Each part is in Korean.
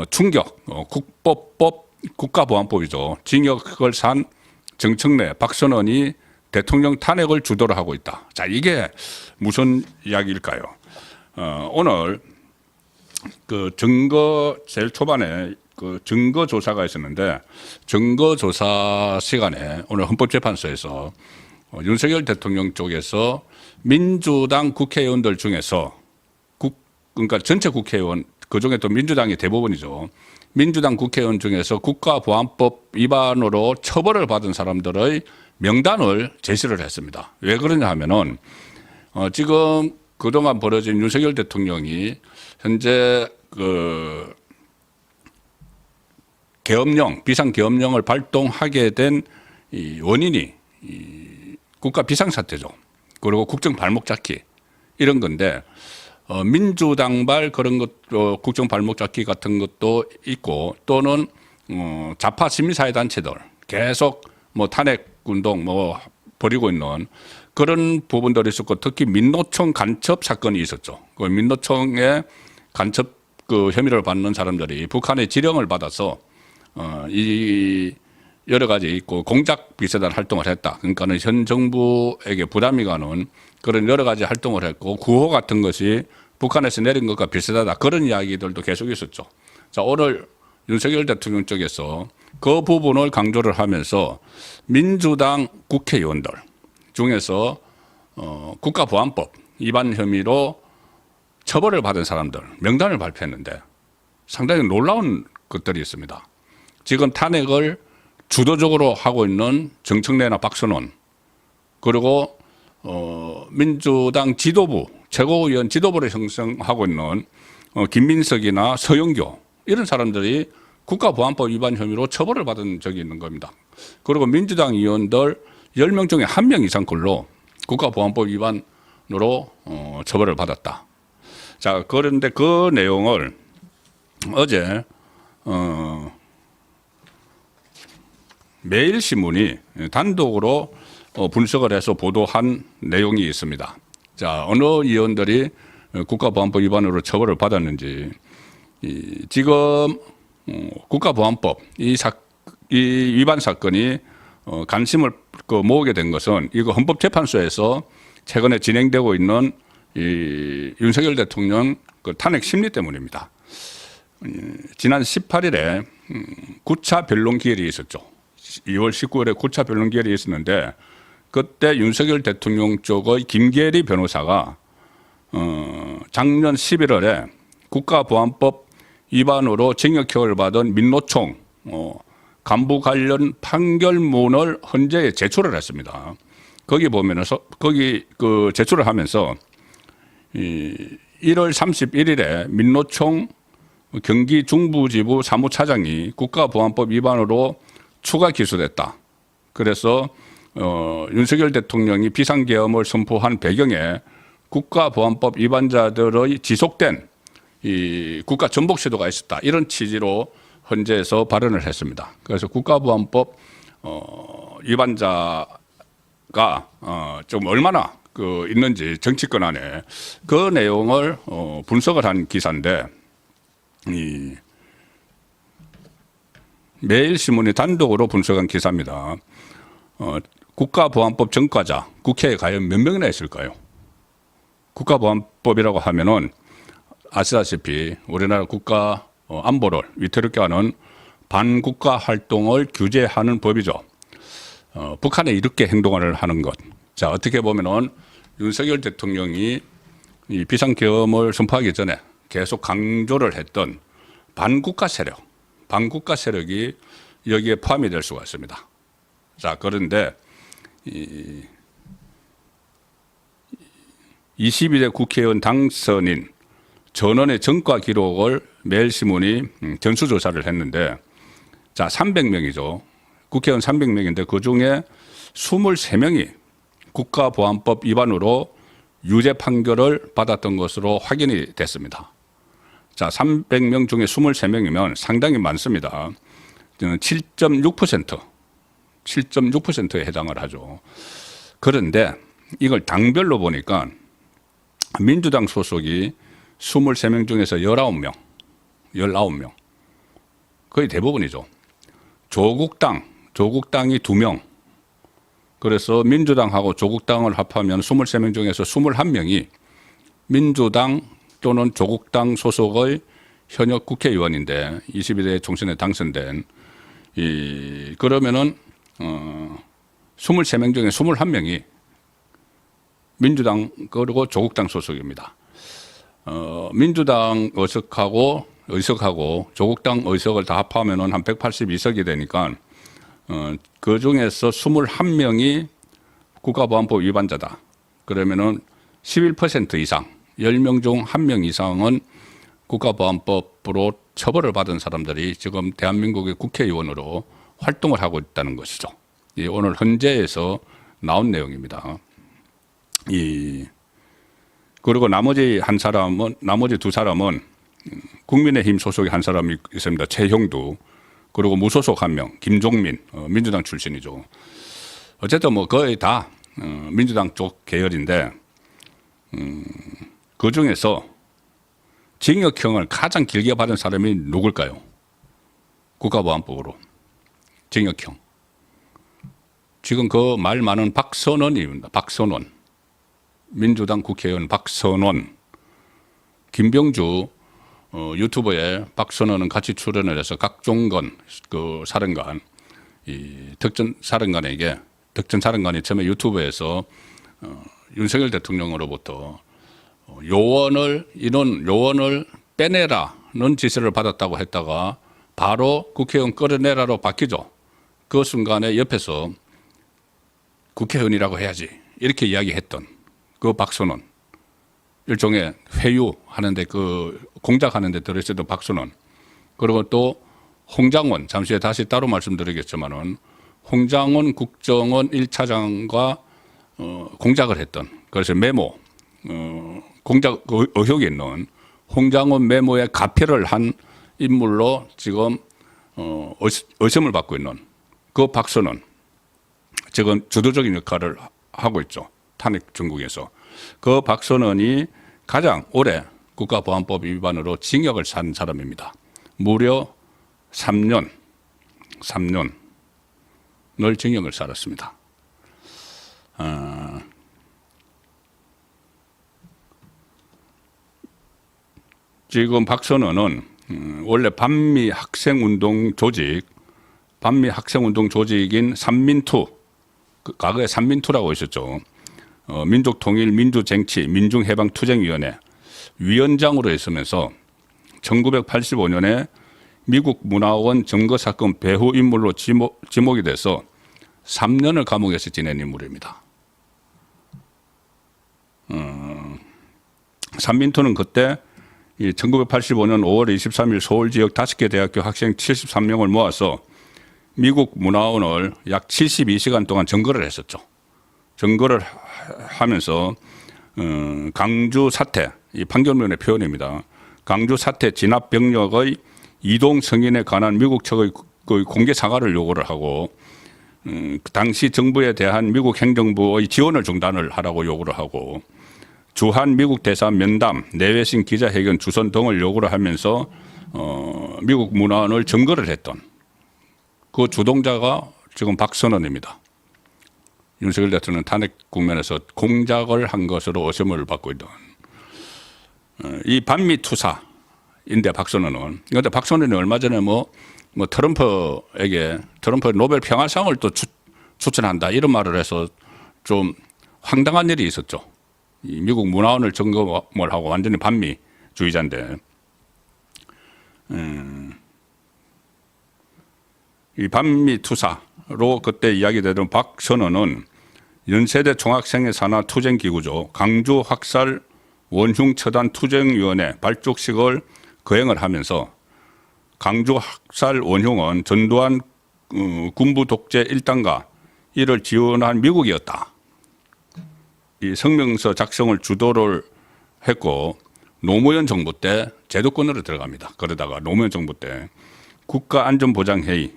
충격, 국보법, 국가보안법이죠. 징역을 산 정청래, 박선원이 대통령 탄핵을 주도를 하고 있다. 자, 이게 무슨 이야기일까요? 오늘 그 증거 제일 초반에 그 증거 조사가 있었는데 증거 조사 시간에 오늘 헌법재판소에서 윤석열 대통령 쪽에서 민주당 국회의원들 중에서 그러니까 전체 국회의원 그중에 또 민주당이 대부분이죠. 민주당 국회의원 중에서 국가보안법 위반으로 처벌을 받은 사람들의 명단을 제시를 했습니다. 왜 그러냐 하면은 지금 그동안 벌어진 윤석열 대통령이 현재 그 계엄령, 비상계엄령을 발동하게 된 이 원인이 이 국가 비상사태죠. 그리고 국정 발목 잡기 이런 건데 민주당발 그런 것도 국정 발목 잡기 같은 것도 있고 또는 좌파 시민사회단체들 계속 뭐 탄핵 운동 뭐 벌이고 있는 그런 부분들이 있었고 특히 민노총 간첩 사건이 있었죠. 그 민노총의 간첩 그 혐의를 받는 사람들이 북한의 지령을 받아서 이 여러 가지 있고 공작 비슷한 활동을 했다. 그러니까는 현 정부에게 부담이 가는 그런 여러 가지 활동을 했고 구호 같은 것이 북한에서 내린 것과 비슷하다. 그런 이야기들도 계속 있었죠. 자, 오늘 윤석열 대통령 쪽에서 그 부분을 강조를 하면서 민주당 국회의원들 중에서 국가보안법 위반 혐의로 처벌을 받은 사람들 명단을 발표했는데 상당히 놀라운 것들이 있습니다. 지금 탄핵을 주도적으로 하고 있는 정청래나 박선원 그리고 민주당 지도부 최고위원 지도부를 형성하고 있는 김민석이나 서영교 이런 사람들이 국가보안법 위반 혐의로 처벌을 받은 적이 있는 겁니다. 그리고 민주당 의원들 10명 중에 1명 이상 걸로 국가보안법 위반으로 처벌을 받았다. 자, 그런데 그 내용을 어제 매일신문이 단독으로 분석을 해서 보도한 내용이 있습니다. 자, 어느 의원들이 국가보안법 위반으로 처벌을 받았는지 지금 국가보안법 이 위반 사건이 관심을 모으게 된 것은 이거 헌법재판소에서 최근에 진행되고 있는 이 윤석열 대통령 그 탄핵 심리 때문입니다. 지난 18일에 9차 변론 기일이 있었죠. 2월 19일에 9차 변론 기일이 있었는데 그때 윤석열 대통령 쪽의 김계리 변호사가 작년 11월에 국가보안법 위반으로 징역형을 받은 민노총 간부 관련 판결문을 헌재에 제출을 했습니다. 거기 보면은 거기 그 제출을 하면서 1월 31일에 민노총 경기 중부지부 사무차장이 국가보안법 위반으로 추가 기소됐다. 그래서 윤석열 대통령이 비상계엄을 선포한 배경에 국가보안법 위반자들의 지속된 이 국가 전복 시도가 있었다. 이런 취지로 헌재에서 발언을 했습니다. 그래서 국가보안법 위반자가 좀 얼마나 그 있는지 정치권 안에 그 내용을 분석을 한 기사인데 이 매일신문이 단독으로 분석한 기사입니다. 국가보안법 전과자 국회에 과연 몇 명이나 있을까요? 국가보안법이라고 하면은 아시다시피 우리나라 국가 안보를 위태롭게 하는 반국가 활동을 규제하는 법이죠. 북한에 이렇게 행동을 하는 것. 자, 어떻게 보면은 윤석열 대통령이 이 비상계엄을 선포하기 전에 계속 강조를 했던 반국가 세력이 여기에 포함이 될 수가 있습니다. 자, 그런데 22대 국회의원 당선인 전원의 전과 기록을 매일신문이 전수조사를 했는데 자, 300명이죠. 국회의원 300명인데 그중에 23명이 국가보안법 위반으로 유죄 판결을 받았던 것으로 확인이 됐습니다. 자, 300명 중에 23명이면 상당히 많습니다. 7.6%에 해당을 하죠. 그런데 이걸 당별로 보니까 민주당 소속이 23명 중에서 19명. 거의 대부분이죠. 조국당이 2명. 그래서 민주당하고 조국당을 합하면 23명 중에서 21명이 민주당 또는 조국당 소속의 현역 국회의원인데 22대 총선에 당선된 그러면은 23명 중에 21명이 민주당 그리고 조국당 소속입니다. 민주당 의석하고 조국당 의석을 다 합하면은 한 182석이 되니까 그 중에서 21명이 국가보안법 위반자다. 그러면은 11% 이상, 10명 중 1명 이상은 국가보안법으로 처벌을 받은 사람들이 지금 대한민국의 국회의원으로 활동을 하고 있다는 것이죠. 오늘 헌재에서 나온 내용입니다. 그리고 나머지 두 사람은 국민의힘 소속의 한 사람이 있습니다. 최형두. 그리고 무소속 1명, 김종민, 민주당 출신이죠. 어쨌든 뭐 거의 다 민주당 쪽 계열인데 그 중에서 징역형을 가장 길게 받은 사람이 누굴까요? 국가보안법으로 징역형. 지금 그 말 많은 박선원입니다. 박선원. 민주당 국회의원 박선원. 김병주 유튜브에 박선원은 같이 출연을 해서 각종건 그 사령관, 덕전 사령관이 처음에 유튜브에서 윤석열 대통령으로부터 요원을 빼내라는 지시를 받았다고 했다가 바로 국회의원 끌어내라로 바뀌죠. 그 순간에 옆에서 국회의원이라고 해야지 이렇게 이야기했던 그 박선원, 일종의 회유하는데 공작하는데 들어있었던 박선원, 그리고 또 홍장원, 잠시 후에 다시 따로 말씀드리겠지만은 홍장원 국정원 1차장과 공작을 했던, 그래서 메모, 공작 의혹이 있는 홍장원 메모에 가표를 한 인물로 지금 의심을 받고 있는 그 박선원, 지금 주도적인 역할을 하고 있죠. 탄핵 전국에서. 그 박선원이 가장 오래 국가보안법 위반으로 징역을 산 사람입니다. 무려 3년을 징역을 살았습니다. 지금 박선원은 원래 반미 학생운동 조직인 삼민투, 과거에 삼민투라고 있었죠. 민족통일, 민주쟁취, 민중해방투쟁위원회 위원장으로 있으면서 1985년에 미국 문화원 점거사건 배후 인물로 지목이 돼서 3년을 감옥에서 지낸 인물입니다. 삼민투는 그때 1985년 5월 23일 서울 지역 5개 대학교 학생 73명을 모아서 미국 문화원을 약 72시간 동안 점거를 했었죠. 점거를 하면서 강주 사태, 이 판결문의 표현입니다. 강주 사태 진압 병력의 이동 승인에 관한 미국 측의 공개 사과를 요구를 하고 당시 정부에 대한 미국 행정부의 지원을 중단을 하라고 요구를 하고 주한 미국 대사 면담, 내외신 기자회견 주선 등을 요구를 하면서 미국 문화원을 점거를 했던 그 주동자가 지금 박선원입니다. 윤석열 대통령 탄핵 국면에서 공작을 한 것으로 의심을 받고 있던 이 반미 투사인데 박선원은. 그런데 박선원이 얼마 전에 트럼프 노벨 평화상을 또 추천한다 이런 말을 해서 좀 황당한 일이 있었죠. 이 미국 문화원을 점검을 하고 완전히 반미주의자인데 이 반미 투사로 그때 이야기되던 박선원은 연세대 총학생회 산하 투쟁기구죠. 강주 학살 원흉 처단 투쟁위원회 발족식을 거행을 하면서 강주 학살 원흉은 전두환 군부 독재 일당과 이를 지원한 미국이었다. 이 성명서 작성을 주도를 했고 노무현 정부 때 제도권으로 들어갑니다. 그러다가 노무현 정부 때 국가안전보장회의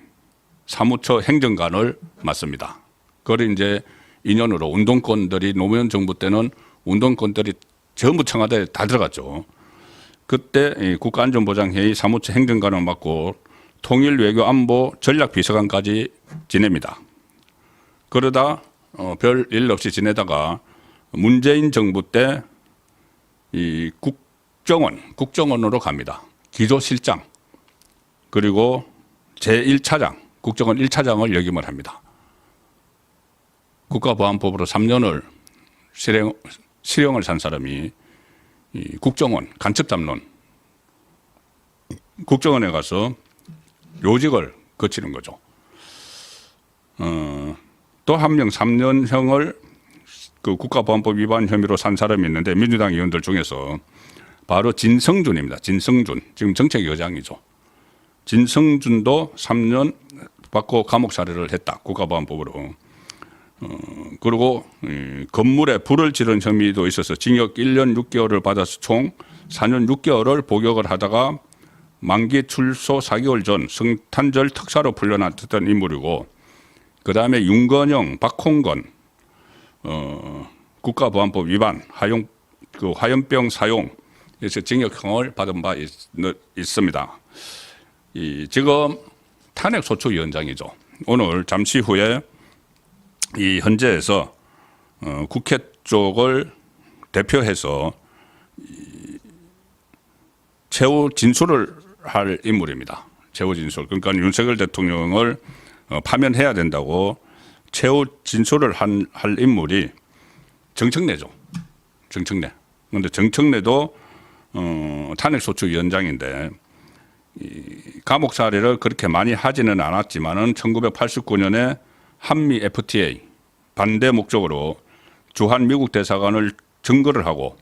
사무처 행정관을 맡습니다. 그걸 이제 인연으로 운동권들이 노무현 정부 때는 운동권들이 전부 청와대에 다 들어갔죠. 그때 국가안전보장회의 사무처 행정관을 맡고 통일 외교 안보 전략 비서관까지 지냅니다. 그러다 별 일 없이 지내다가 문재인 정부 때 이 국정원으로 갑니다. 기조실장 그리고 제1차장 국정원 1차장을 역임을 합니다. 국가보안법으로 3년을 실형을 산 사람이 이 국정원 간첩잡론 국정원에 가서 요직을 거치는 거죠. 또 한 명 3년형을 그 국가보안법 위반 혐의로 산 사람이 있는데 민주당 의원들 중에서 바로 진성준입니다. 진성준 지금 정책위원장이죠. 진성준도 3년 받고 감옥 살해를 했다. 국가보안법으로. 그리고 건물에 불을 지른 혐의도 있어서 징역 1년 6개월을 받아서 총 4년 6개월을 복역을 하다가 만기 출소 4개월 전 성탄절 특사로 풀려났던 인물이고 그다음에 윤건영, 박홍건 국가보안법 위반 화염병 사용에서 징역형을 받은 바 있습니다. 지금 탄핵소추위원장이죠. 오늘 잠시 후에 이 현재에서 국회 쪽을 대표해서 최후 진술을 할 인물입니다. 최후 진술. 그러니까 윤석열 대통령을 파면해야 된다고 최후 진술을 할 인물이 정청래죠. 정청래. 그런데 정청래도 탄핵소추위원장인데 감옥 살이를 그렇게 많이 하지는 않았지만은 1989년에 한미 FTA 반대 목적으로 주한 미국 대사관을 증거를 하고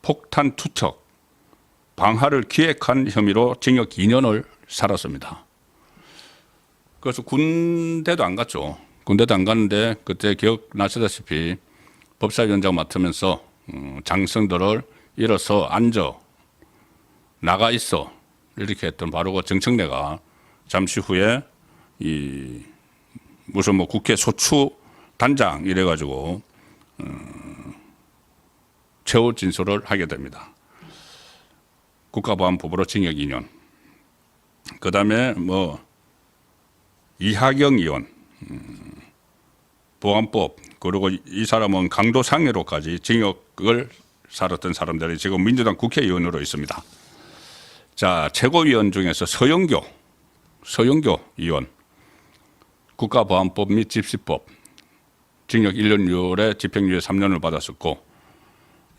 폭탄 투척, 방화를 기획한 혐의로 징역 2년을 살았습니다. 그래서 군대도 안 갔죠. 군대도 안 갔는데 그때 기억나시다시피 법사위원장 맡으면서 장성들을 일어서 앉아 나가 있어 이렇게 했던 바로 그 정청래가 잠시 후에 이 무슨 뭐 국회 소추 단장 이래가지고 최후 진술을 하게 됩니다. 국가보안법으로 징역 2년. 그다음에 뭐 이하경 의원 보안법 그리고 이 사람은 강도상해로까지 징역을 살았던 사람들이 지금 민주당 국회의원으로 있습니다. 자, 최고위원 중에서 서영교 의원 국가보안법 및 집시법 징역 1년 6월에 집행유예 3년을 받았었고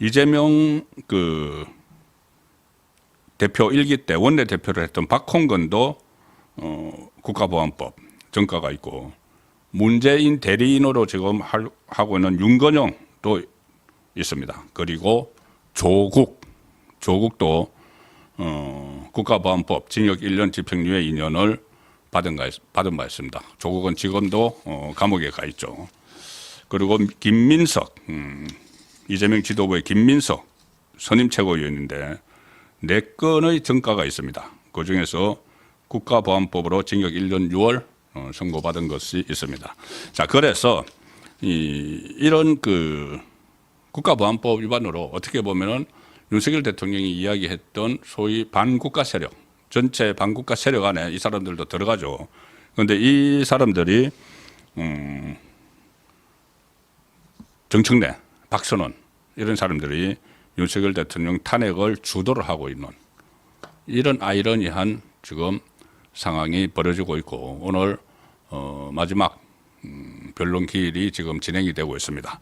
이재명 그 대표 1기 때 원내 대표를 했던 박홍건도 국가보안법 전과가 있고 문재인 대리인으로 지금 하고 있는 윤건영도 있습니다. 그리고 조국도 국가보안법 징역 1년 집행유예 2년을 받은 바 있습니다. 조국은 지금도 감옥에 가 있죠. 그리고 김민석 이재명 지도부의 김민석 선임 최고위원인데 4건의 전과가 있습니다. 그중에서 국가보안법으로 징역 1년 6월 선고받은 것이 있습니다. 자, 그래서 이런 그 국가보안법 위반으로 어떻게 보면은 윤석열 대통령이 이야기했던 소위 반국가 세력, 전체 반국가 세력 안에 이 사람들도 들어가죠. 그런데 이 사람들이 정청래, 박선원 이런 사람들이 윤석열 대통령 탄핵을 주도를 하고 있는 이런 아이러니한 지금 상황이 벌어지고 있고 오늘 마지막 변론 기일이 지금 진행이 되고 있습니다.